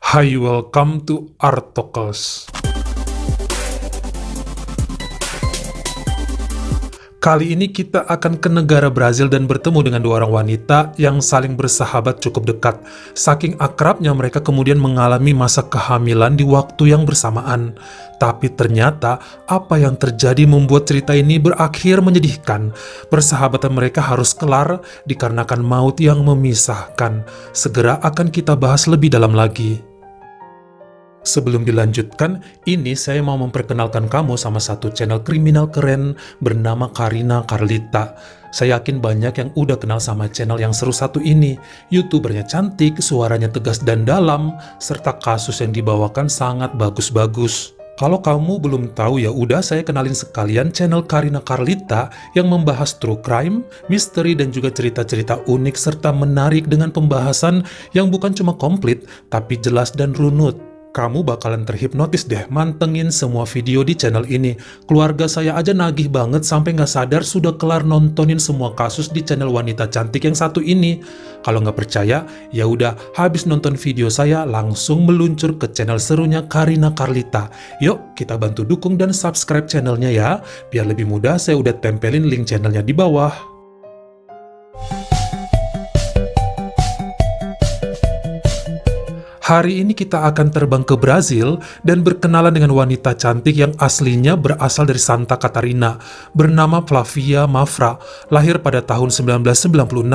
Hi, welcome to Art Talkers. Kali ini kita akan ke negara Brazil dan bertemu dengan dua orang wanita yang saling bersahabat cukup dekat. Saking akrabnya mereka kemudian mengalami masa kehamilan di waktu yang bersamaan. Tapi ternyata apa yang terjadi membuat cerita ini berakhir menyedihkan. Persahabatan mereka harus kelar dikarenakan maut yang memisahkan. Segera akan kita bahas lebih dalam lagi. Sebelum dilanjutkan, ini saya mau memperkenalkan kamu sama satu channel kriminal keren bernama Karina Carlita. Saya yakin banyak yang udah kenal sama channel yang seru satu ini. YouTubernya cantik, suaranya tegas dan dalam, serta kasus yang dibawakan sangat bagus-bagus. Kalau kamu belum tahu ya udah saya kenalin sekalian channel Karina Carlita yang membahas true crime, misteri dan juga cerita-cerita unik serta menarik dengan pembahasan yang bukan cuma komplit tapi jelas dan runut. Kamu bakalan terhipnotis deh mantengin semua video di channel ini. Keluarga saya aja nagih banget sampai nggak sadar sudah kelar nontonin semua kasus di channel wanita cantik yang satu ini. Kalau nggak percaya, ya udah habis nonton video saya langsung meluncur ke channel serunya Karina Carlita. Yuk kita bantu dukung dan subscribe channelnya ya. Biar lebih mudah saya udah tempelin link channelnya di bawah. Hari ini kita akan terbang ke Brazil dan berkenalan dengan wanita cantik yang aslinya berasal dari Santa Catarina, bernama Flavia Mafra, lahir pada tahun 1996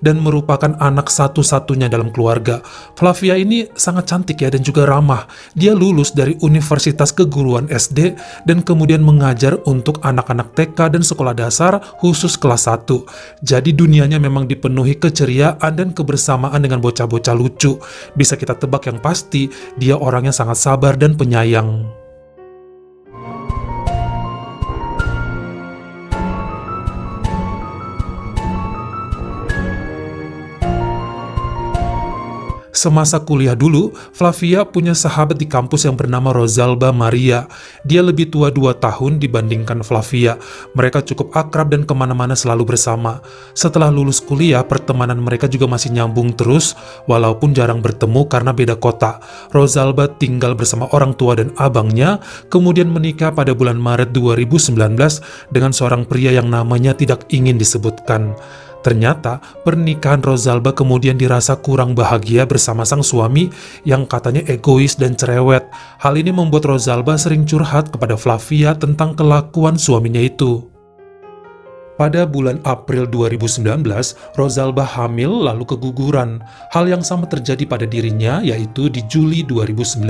dan merupakan anak satu-satunya dalam keluarga. Flavia ini sangat cantik ya dan juga ramah. Dia lulus dari Universitas Keguruan SD dan kemudian mengajar untuk anak-anak TK dan sekolah dasar khusus kelas 1. Jadi dunianya memang dipenuhi keceriaan dan kebersamaan dengan bocah-bocah lucu. Bisa kita tebak yang pasti, dia orangnya sangat sabar dan penyayang. Semasa kuliah dulu, Flavia punya sahabat di kampus yang bernama Rosalba Maria. Dia lebih tua 2 tahun dibandingkan Flavia. Mereka cukup akrab dan kemana-mana selalu bersama. Setelah lulus kuliah, pertemanan mereka juga masih nyambung terus, walaupun jarang bertemu karena beda kota. Rosalba tinggal bersama orang tua dan abangnya, kemudian menikah pada bulan Maret 2019 dengan seorang pria yang namanya tidak ingin disebutkan. Ternyata, pernikahan Rosalba kemudian dirasa kurang bahagia bersama sang suami yang katanya egois dan cerewet. Hal ini membuat Rosalba sering curhat kepada Flavia tentang kelakuan suaminya itu. Pada bulan April 2019, Rosalba hamil lalu keguguran. Hal yang sama terjadi pada dirinya yaitu di Juli 2019.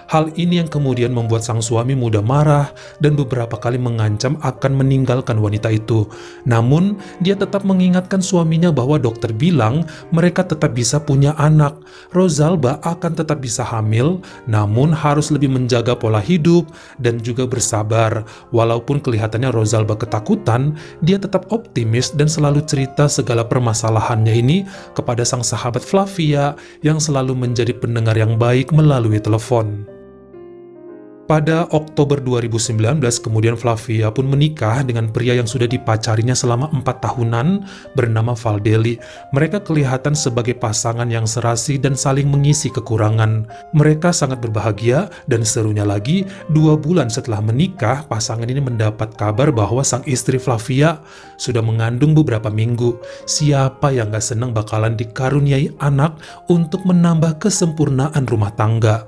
Hal ini yang kemudian membuat sang suami mudah marah dan beberapa kali mengancam akan meninggalkan wanita itu. Namun, dia tetap mengingatkan suaminya bahwa dokter bilang mereka tetap bisa punya anak. Rosalba akan tetap bisa hamil, namun harus lebih menjaga pola hidup dan juga bersabar. Walaupun kelihatannya Rosalba ketakutan, dia tetap optimis dan selalu cerita segala permasalahannya ini kepada sang sahabat Flavia yang selalu menjadi pendengar yang baik melalui telepon. Pada Oktober 2019, kemudian Flavia pun menikah dengan pria yang sudah dipacarinya selama 4 tahunan bernama Valdeli. Mereka kelihatan sebagai pasangan yang serasi dan saling mengisi kekurangan. Mereka sangat berbahagia dan serunya lagi, 2 bulan setelah menikah, pasangan ini mendapat kabar bahwa sang istri Flavia sudah mengandung beberapa minggu. Siapa yang gak senang bakalan dikaruniai anak untuk menambah kesempurnaan rumah tangga?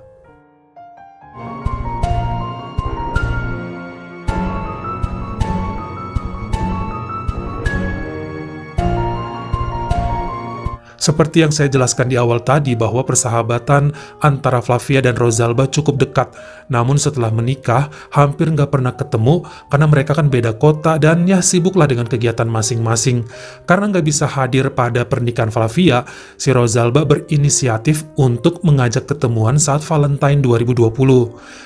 Seperti yang saya jelaskan di awal tadi bahwa persahabatan antara Flavia dan Rosalba cukup dekat. Namun setelah menikah, hampir nggak pernah ketemu karena mereka kan beda kota dan ya sibuklah dengan kegiatan masing-masing. Karena nggak bisa hadir pada pernikahan Flavia, si Rosalba berinisiatif untuk mengajak ketemuan saat Valentine 2020.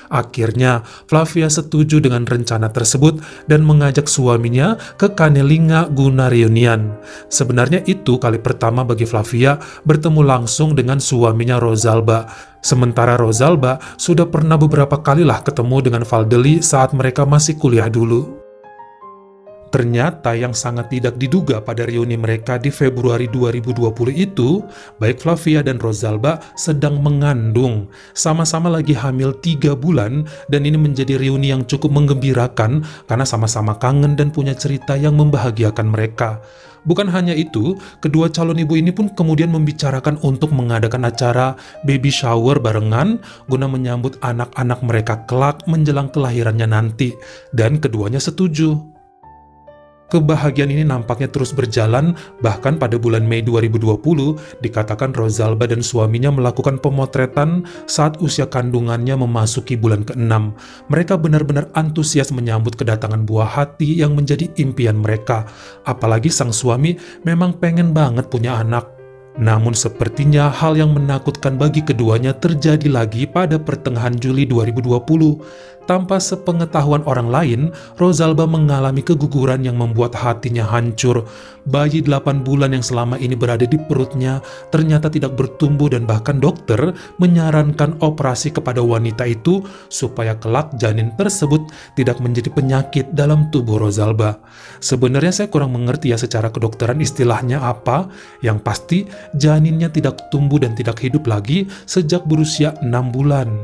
Akhirnya, Flavia setuju dengan rencana tersebut dan mengajak suaminya ke Canelinha guna reunian. Sebenarnya itu kali pertama bagi Flavia bertemu langsung dengan suaminya Rosalba. Sementara Rosalba sudah pernah beberapa kalilah ketemu dengan Valdeli saat mereka masih kuliah dulu. Ternyata yang sangat tidak diduga pada reuni mereka di Februari 2020 itu, baik Flavia dan Rosalba sedang mengandung. Sama-sama lagi hamil 3 bulan dan ini menjadi reuni yang cukup menggembirakan karena sama-sama kangen dan punya cerita yang membahagiakan mereka. Bukan hanya itu, kedua calon ibu ini pun kemudian membicarakan untuk mengadakan acara baby shower barengan guna menyambut anak-anak mereka kelak menjelang kelahirannya nanti. Dan keduanya setuju. Kebahagiaan ini nampaknya terus berjalan, bahkan pada bulan Mei 2020 dikatakan Rosalba dan suaminya melakukan pemotretan saat usia kandungannya memasuki bulan ke-6. Mereka benar-benar antusias menyambut kedatangan buah hati yang menjadi impian mereka. Apalagi sang suami memang pengen banget punya anak. Namun sepertinya hal yang menakutkan bagi keduanya terjadi lagi pada pertengahan Juli 2020. Tanpa sepengetahuan orang lain, Rosalba mengalami keguguran yang membuat hatinya hancur. Bayi 8 bulan yang selama ini berada di perutnya ternyata tidak bertumbuh dan bahkan dokter menyarankan operasi kepada wanita itu supaya kelak janin tersebut tidak menjadi penyakit dalam tubuh Rosalba. Sebenarnya saya kurang mengerti ya secara kedokteran istilahnya apa, yang pasti janinnya tidak tumbuh dan tidak hidup lagi sejak berusia 6 bulan.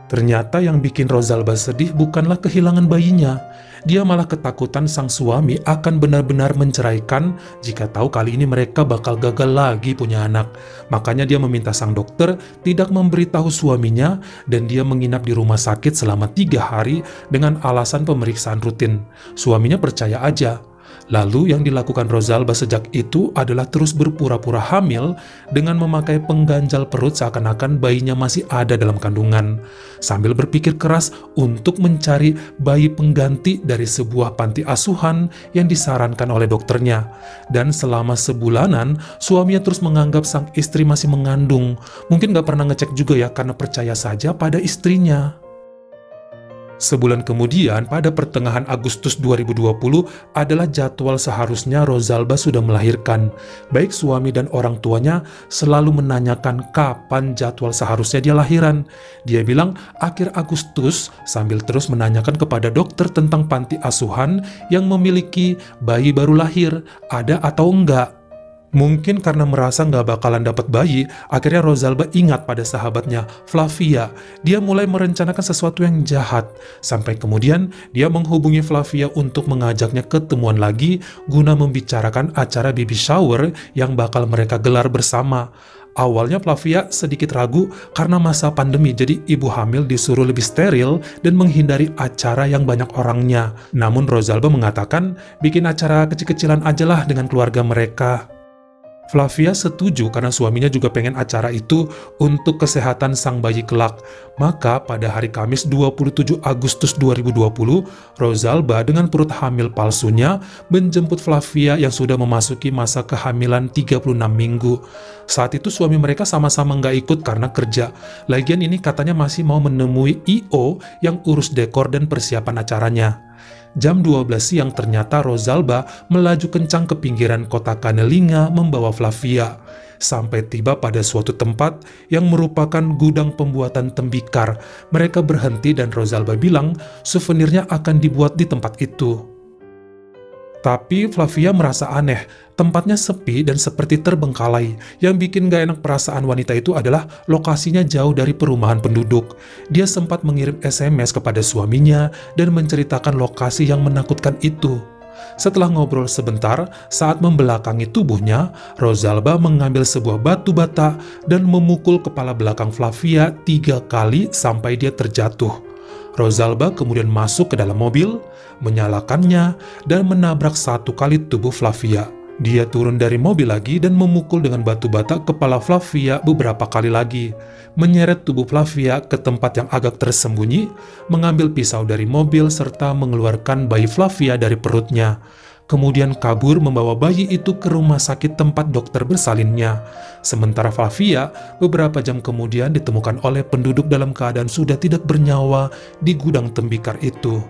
Ternyata yang bikin Rosalba sedih bukanlah kehilangan bayinya. Dia malah ketakutan sang suami akan benar-benar menceraikan jika tahu kali ini mereka bakal gagal lagi punya anak. Makanya dia meminta sang dokter tidak memberitahu suaminya dan dia menginap di rumah sakit selama 3 hari dengan alasan pemeriksaan rutin. Suaminya percaya aja. Lalu yang dilakukan Rosalba sejak itu adalah terus berpura-pura hamil dengan memakai pengganjal perut seakan-akan bayinya masih ada dalam kandungan. Sambil berpikir keras untuk mencari bayi pengganti dari sebuah panti asuhan yang disarankan oleh dokternya. Dan selama sebulanan, suaminya terus menganggap sang istri masih mengandung. Mungkin gak pernah ngecek juga ya karena percaya saja pada istrinya. Sebulan kemudian, pada pertengahan Agustus 2020 adalah jadwal seharusnya Rosalba sudah melahirkan. Baik suami dan orang tuanya selalu menanyakan kapan jadwal seharusnya dia lahiran. Dia bilang akhir Agustus sambil terus menanyakan kepada dokter tentang panti asuhan yang memiliki bayi baru lahir, ada atau enggak. Mungkin karena merasa nggak bakalan dapat bayi, akhirnya Rosalba ingat pada sahabatnya, Flavia. Dia mulai merencanakan sesuatu yang jahat. Sampai kemudian, dia menghubungi Flavia untuk mengajaknya ketemuan lagi guna membicarakan acara baby shower yang bakal mereka gelar bersama. Awalnya Flavia sedikit ragu karena masa pandemi, jadi ibu hamil disuruh lebih steril dan menghindari acara yang banyak orangnya. Namun Rosalba mengatakan, bikin acara kecil-kecilan aja lah dengan keluarga mereka. Flavia setuju karena suaminya juga pengen acara itu untuk kesehatan sang bayi kelak. Maka pada hari Kamis 27 Agustus 2020, Rosalba dengan perut hamil palsunya menjemput Flavia yang sudah memasuki masa kehamilan 36 minggu. Saat itu suami mereka sama-sama nggak ikut karena kerja. Lagian ini katanya masih mau menemui I.O. yang urus dekor dan persiapan acaranya. Jam 12 siang ternyata Rosalba melaju kencang ke pinggiran kota Kanelinga membawa Flavia. Sampai tiba pada suatu tempat yang merupakan gudang pembuatan tembikar. Mereka berhenti dan Rosalba bilang souvenirnya akan dibuat di tempat itu. Tapi Flavia merasa aneh, tempatnya sepi dan seperti terbengkalai. Yang bikin gak enak perasaan wanita itu adalah lokasinya jauh dari perumahan penduduk. Dia sempat mengirim SMS kepada suaminya dan menceritakan lokasi yang menakutkan itu. Setelah ngobrol sebentar, saat membelakangi tubuhnya, Rosalba mengambil sebuah batu bata dan memukul kepala belakang Flavia 3 kali sampai dia terjatuh. Rosalba kemudian masuk ke dalam mobil, menyalakannya, dan menabrak 1 kali tubuh Flavia. Dia turun dari mobil lagi dan memukul dengan batu bata kepala Flavia beberapa kali lagi, menyeret tubuh Flavia ke tempat yang agak tersembunyi, mengambil pisau dari mobil serta mengeluarkan bayi Flavia dari perutnya. Kemudian kabur membawa bayi itu ke rumah sakit tempat dokter bersalinnya. Sementara Flavia beberapa jam kemudian ditemukan oleh penduduk dalam keadaan sudah tidak bernyawa di gudang tembikar itu.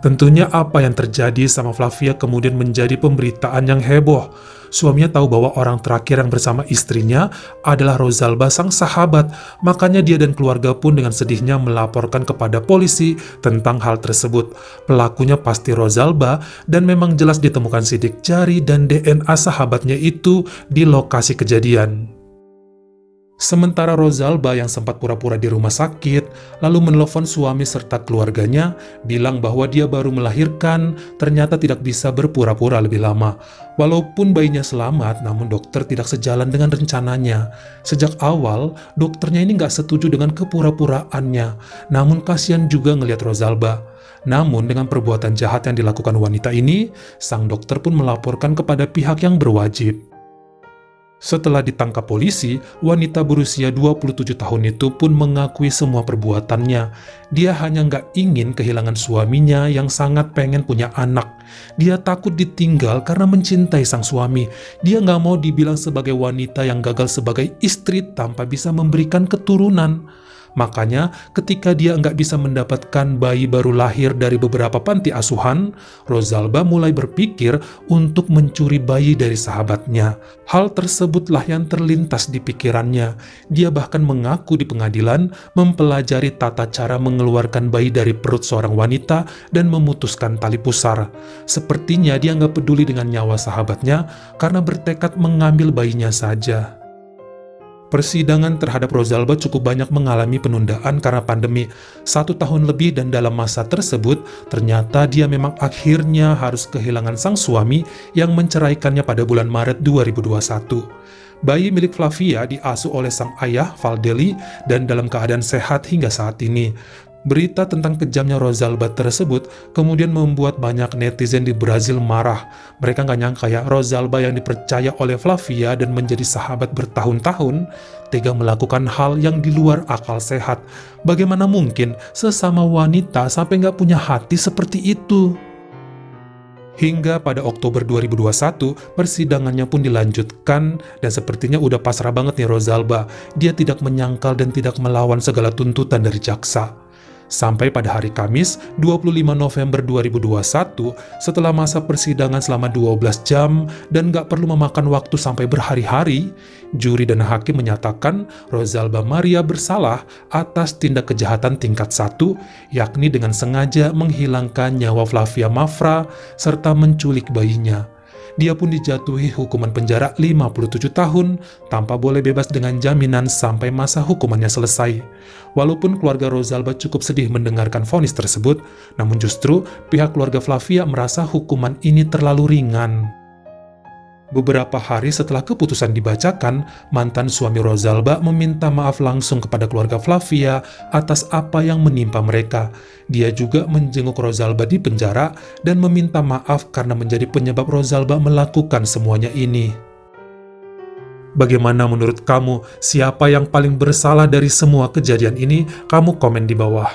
Tentunya apa yang terjadi sama Flavia kemudian menjadi pemberitaan yang heboh. Suaminya tahu bahwa orang terakhir yang bersama istrinya adalah Rosalba sang sahabat, makanya dia dan keluarga pun dengan sedihnya melaporkan kepada polisi tentang hal tersebut. Pelakunya pasti Rosalba dan memang jelas ditemukan sidik jari dan DNA sahabatnya itu di lokasi kejadian. Sementara Rosalba yang sempat pura-pura di rumah sakit, lalu menelpon suami serta keluarganya, bilang bahwa dia baru melahirkan, ternyata tidak bisa berpura-pura lebih lama. Walaupun bayinya selamat, namun dokter tidak sejalan dengan rencananya. Sejak awal, dokternya ini nggak setuju dengan kepura-puraannya, namun kasihan juga ngelihat Rosalba. Namun dengan perbuatan jahat yang dilakukan wanita ini, sang dokter pun melaporkan kepada pihak yang berwajib. Setelah ditangkap polisi, wanita berusia 27 tahun itu pun mengakui semua perbuatannya. Dia hanya nggak ingin kehilangan suaminya yang sangat pengen punya anak. Dia takut ditinggal karena mencintai sang suami. Dia nggak mau dibilang sebagai wanita yang gagal sebagai istri tanpa bisa memberikan keturunan. Makanya ketika dia nggak bisa mendapatkan bayi baru lahir dari beberapa panti asuhan, Rosalba mulai berpikir untuk mencuri bayi dari sahabatnya. Hal tersebutlah yang terlintas di pikirannya. Dia bahkan mengaku di pengadilan mempelajari tata cara mengeluarkan bayi dari perut seorang wanita dan memutuskan tali pusar. Sepertinya dia nggak peduli dengan nyawa sahabatnya karena bertekad mengambil bayinya saja. Persidangan terhadap Rosalba cukup banyak mengalami penundaan karena pandemi 1 tahun lebih, dan dalam masa tersebut ternyata dia memang akhirnya harus kehilangan sang suami yang menceraikannya pada bulan Maret 2021. Bayi milik Flavia diasuh oleh sang ayah, Valdeli, dan dalam keadaan sehat hingga saat ini. Berita tentang kejamnya Rosalba tersebut kemudian membuat banyak netizen di Brazil marah. Mereka nggak nyangka ya, Rosalba yang dipercaya oleh Flavia dan menjadi sahabat bertahun-tahun, tega melakukan hal yang di luar akal sehat. Bagaimana mungkin sesama wanita sampai nggak punya hati seperti itu? Hingga pada Oktober 2021, persidangannya pun dilanjutkan dan sepertinya udah pasrah banget nih Rosalba. Dia tidak menyangkal dan tidak melawan segala tuntutan dari jaksa. Sampai pada hari Kamis, 25 November 2021, setelah masa persidangan selama 12 jam dan gak perlu memakan waktu sampai berhari-hari, juri dan hakim menyatakan Rosalba Maria bersalah atas tindak kejahatan tingkat 1, yakni dengan sengaja menghilangkan nyawa Flavia Mafra serta menculik bayinya. Dia pun dijatuhi hukuman penjara 57 tahun tanpa boleh bebas dengan jaminan sampai masa hukumannya selesai. Walaupun keluarga Rosalba cukup sedih mendengarkan vonis tersebut, namun justru pihak keluarga Flavia merasa hukuman ini terlalu ringan. Beberapa hari setelah keputusan dibacakan, mantan suami Rosalba meminta maaf langsung kepada keluarga Flavia atas apa yang menimpa mereka. Dia juga menjenguk Rosalba di penjara dan meminta maaf karena menjadi penyebab Rosalba melakukan semuanya ini. Bagaimana menurut kamu? Siapa yang paling bersalah dari semua kejadian ini? Kamu komen di bawah.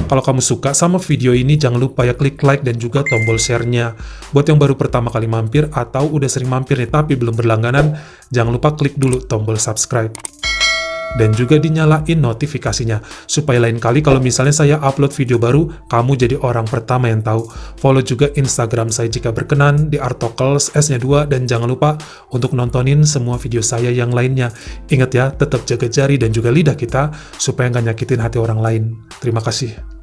Kalau kamu suka sama video ini, jangan lupa ya klik like dan juga tombol share-nya. Buat yang baru pertama kali mampir atau udah sering mampir nih tapi belum berlangganan, jangan lupa klik dulu tombol subscribe. Dan juga dinyalain notifikasinya, supaya lain kali kalau misalnya saya upload video baru, kamu jadi orang pertama yang tahu. Follow juga Instagram saya jika berkenan, di Artokels S-nya 2, dan jangan lupa untuk nontonin semua video saya yang lainnya. Ingat ya, tetap jaga jari dan juga lidah kita, supaya nggak nyakitin hati orang lain. Terima kasih.